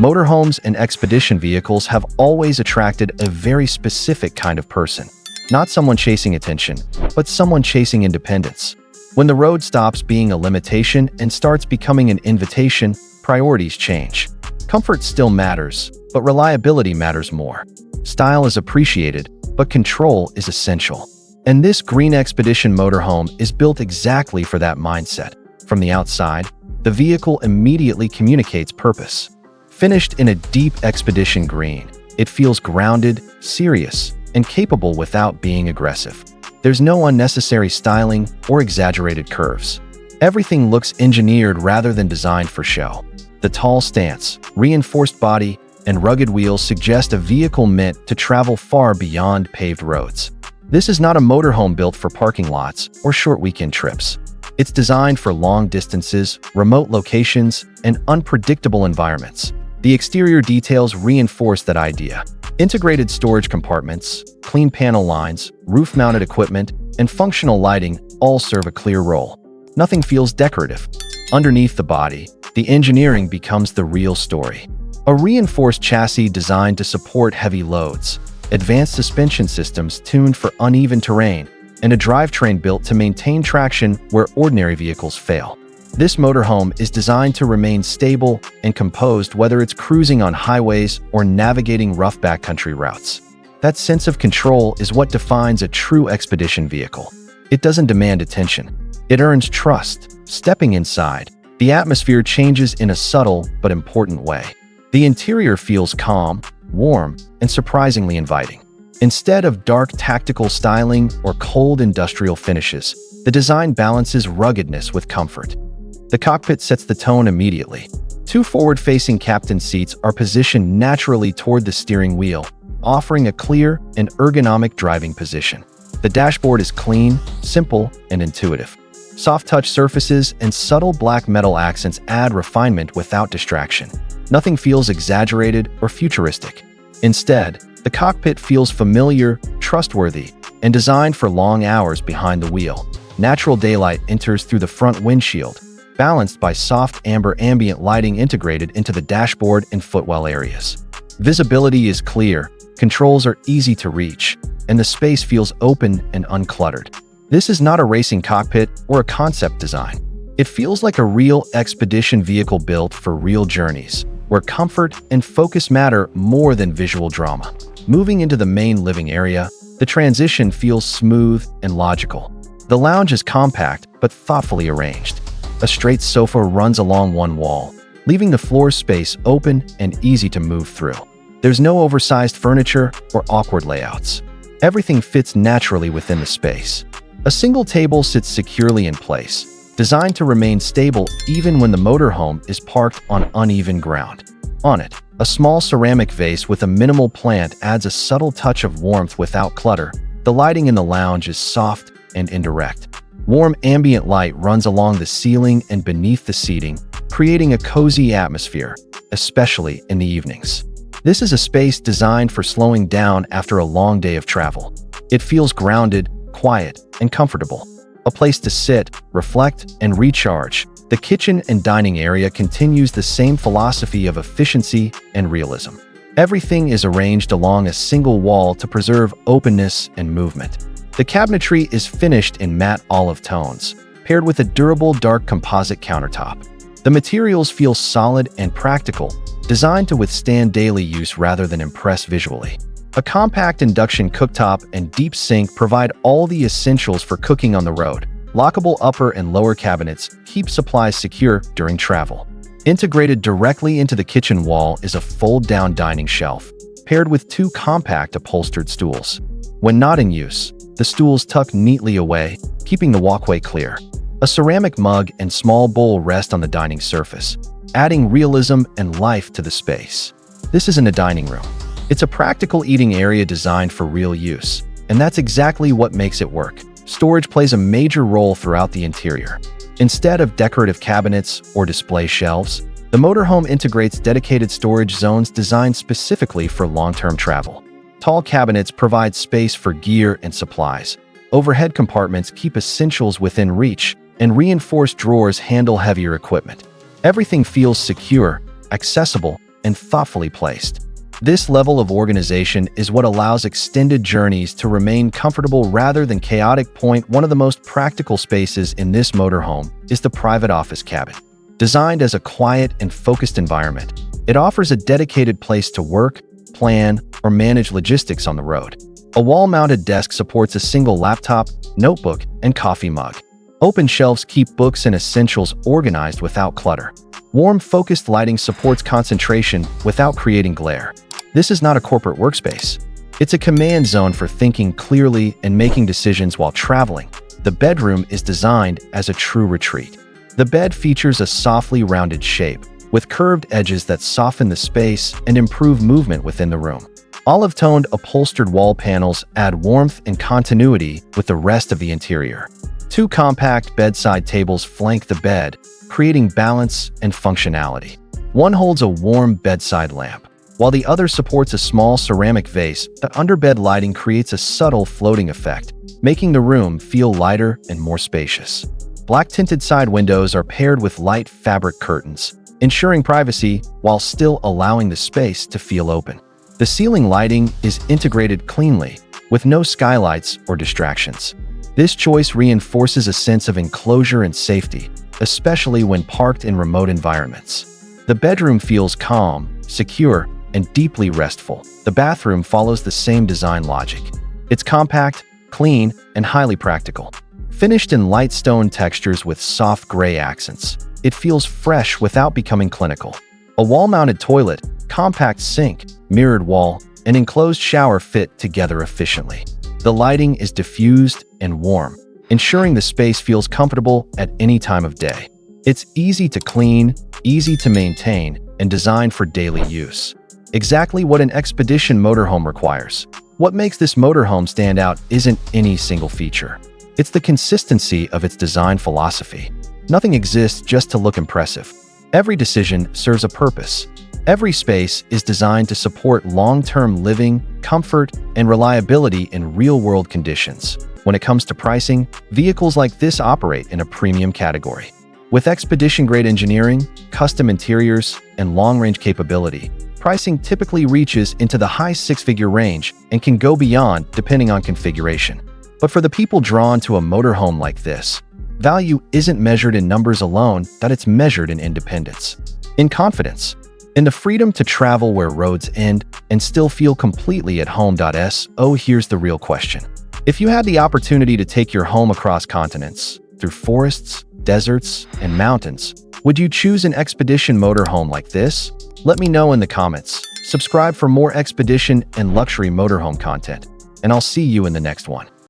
Motorhomes and expedition vehicles have always attracted a very specific kind of person. Not someone chasing attention, but someone chasing independence. When the road stops being a limitation and starts becoming an invitation, priorities change. Comfort still matters, but reliability matters more. Style is appreciated, but control is essential. And this green expedition motorhome is built exactly for that mindset. From the outside, the vehicle immediately communicates purpose. Finished in a deep expedition green, it feels grounded, serious, and capable without being aggressive. There's no unnecessary styling or exaggerated curves. Everything looks engineered rather than designed for show. The tall stance, reinforced body, and rugged wheels suggest a vehicle meant to travel far beyond paved roads. This is not a motorhome built for parking lots or short weekend trips. It's designed for long distances, remote locations, and unpredictable environments. The exterior details reinforce that idea. Integrated storage compartments, clean panel lines, roof-mounted equipment, and functional lighting all serve a clear role. Nothing feels decorative. Underneath the body, the engineering becomes the real story. A reinforced chassis designed to support heavy loads, advanced suspension systems tuned for uneven terrain, and a drivetrain built to maintain traction where ordinary vehicles fail. This motorhome is designed to remain stable and composed whether it's cruising on highways or navigating rough backcountry routes. That sense of control is what defines a true expedition vehicle. It doesn't demand attention. It earns trust. Stepping inside, the atmosphere changes in a subtle but important way. The interior feels calm, warm, and surprisingly inviting. Instead of dark tactical styling or cold industrial finishes, the design balances ruggedness with comfort. The cockpit sets the tone immediately. Two forward-facing captain seats are positioned naturally toward the steering wheel, offering a clear and ergonomic driving position. The dashboard is clean, simple, and intuitive. Soft-touch surfaces and subtle black metal accents add refinement without distraction. Nothing feels exaggerated or futuristic. Instead, the cockpit feels familiar, trustworthy, and designed for long hours behind the wheel. Natural daylight enters through the front windshield, balanced by soft amber ambient lighting integrated into the dashboard and footwell areas. Visibility is clear, controls are easy to reach, and the space feels open and uncluttered. This is not a racing cockpit or a concept design. It feels like a real expedition vehicle built for real journeys, where comfort and focus matter more than visual drama. Moving into the main living area, the transition feels smooth and logical. The lounge is compact but thoughtfully arranged. A straight sofa runs along one wall, leaving the floor space open and easy to move through. There's no oversized furniture or awkward layouts. Everything fits naturally within the space. A single table sits securely in place, designed to remain stable even when the motorhome is parked on uneven ground. On it, a small ceramic vase with a minimal plant adds a subtle touch of warmth without clutter. The lighting in the lounge is soft and indirect. Warm ambient light runs along the ceiling and beneath the seating, creating a cozy atmosphere, especially in the evenings. This is a space designed for slowing down after a long day of travel. It feels grounded, quiet, and comfortable. A place to sit, reflect, and recharge. The kitchen and dining area continues the same philosophy of efficiency and realism. Everything is arranged along a single wall to preserve openness and movement. The cabinetry is finished in matte olive tones, paired with a durable dark composite countertop. The materials feel solid and practical, designed to withstand daily use rather than impress visually. A compact induction cooktop and deep sink provide all the essentials for cooking on the road. Lockable upper and lower cabinets keep supplies secure during travel. Integrated directly into the kitchen wall is a fold-down dining shelf, paired with two compact upholstered stools. When not in use, the stools tuck neatly away, keeping the walkway clear. A ceramic mug and small bowl rest on the dining surface, adding realism and life to the space. This isn't a dining room. It's a practical eating area designed for real use, and that's exactly what makes it work. Storage plays a major role throughout the interior. Instead of decorative cabinets or display shelves, the motorhome integrates dedicated storage zones designed specifically for long-term travel. Tall cabinets provide space for gear and supplies. Overhead compartments keep essentials within reach, and reinforced drawers handle heavier equipment. Everything feels secure, accessible, and thoughtfully placed. This level of organization is what allows extended journeys to remain comfortable rather than chaotic. One of the most practical spaces in this motorhome is the private office cabin. Designed as a quiet and focused environment, it offers a dedicated place to work, plan, or manage logistics on the road. A wall-mounted desk supports a single laptop, notebook, and coffee mug. Open shelves keep books and essentials organized without clutter. Warm, focused lighting supports concentration without creating glare. This is not a corporate workspace. It's a command zone for thinking clearly and making decisions while traveling. The bedroom is designed as a true retreat. The bed features a softly rounded shape, with curved edges that soften the space and improve movement within the room. Olive-toned upholstered wall panels add warmth and continuity with the rest of the interior. Two compact bedside tables flank the bed, creating balance and functionality. One holds a warm bedside lamp, while the other supports a small ceramic vase. The underbed lighting creates a subtle floating effect, making the room feel lighter and more spacious. Black-tinted side windows are paired with light fabric curtains, ensuring privacy while still allowing the space to feel open. The ceiling lighting is integrated cleanly, with no skylights or distractions. This choice reinforces a sense of enclosure and safety, especially when parked in remote environments. The bedroom feels calm, secure, and deeply restful. The bathroom follows the same design logic. It's compact, clean, and highly practical. Finished in light stone textures with soft gray accents, it feels fresh without becoming clinical. A wall-mounted toilet, compact sink, mirrored wall, and enclosed shower fit together efficiently. The lighting is diffused and warm, ensuring the space feels comfortable at any time of day. It's easy to clean, easy to maintain, and designed for daily use. Exactly what an expedition motorhome requires. What makes this motorhome stand out isn't any single feature. It's the consistency of its design philosophy. Nothing exists just to look impressive. Every decision serves a purpose. Every space is designed to support long-term living, comfort, and reliability in real-world conditions. When it comes to pricing, vehicles like this operate in a premium category. With expedition-grade engineering, custom interiors, and long-range capability, pricing typically reaches into the high six-figure range and can go beyond depending on configuration. But for the people drawn to a motorhome like this, value isn't measured in numbers alone, that it's measured in independence, in confidence, in the freedom to travel where roads end and still feel completely at home. So here's the real question. If you had the opportunity to take your home across continents, through forests, deserts, and mountains, would you choose an expedition motorhome like this? Let me know in the comments. Subscribe for more expedition and luxury motorhome content, and I'll see you in the next one.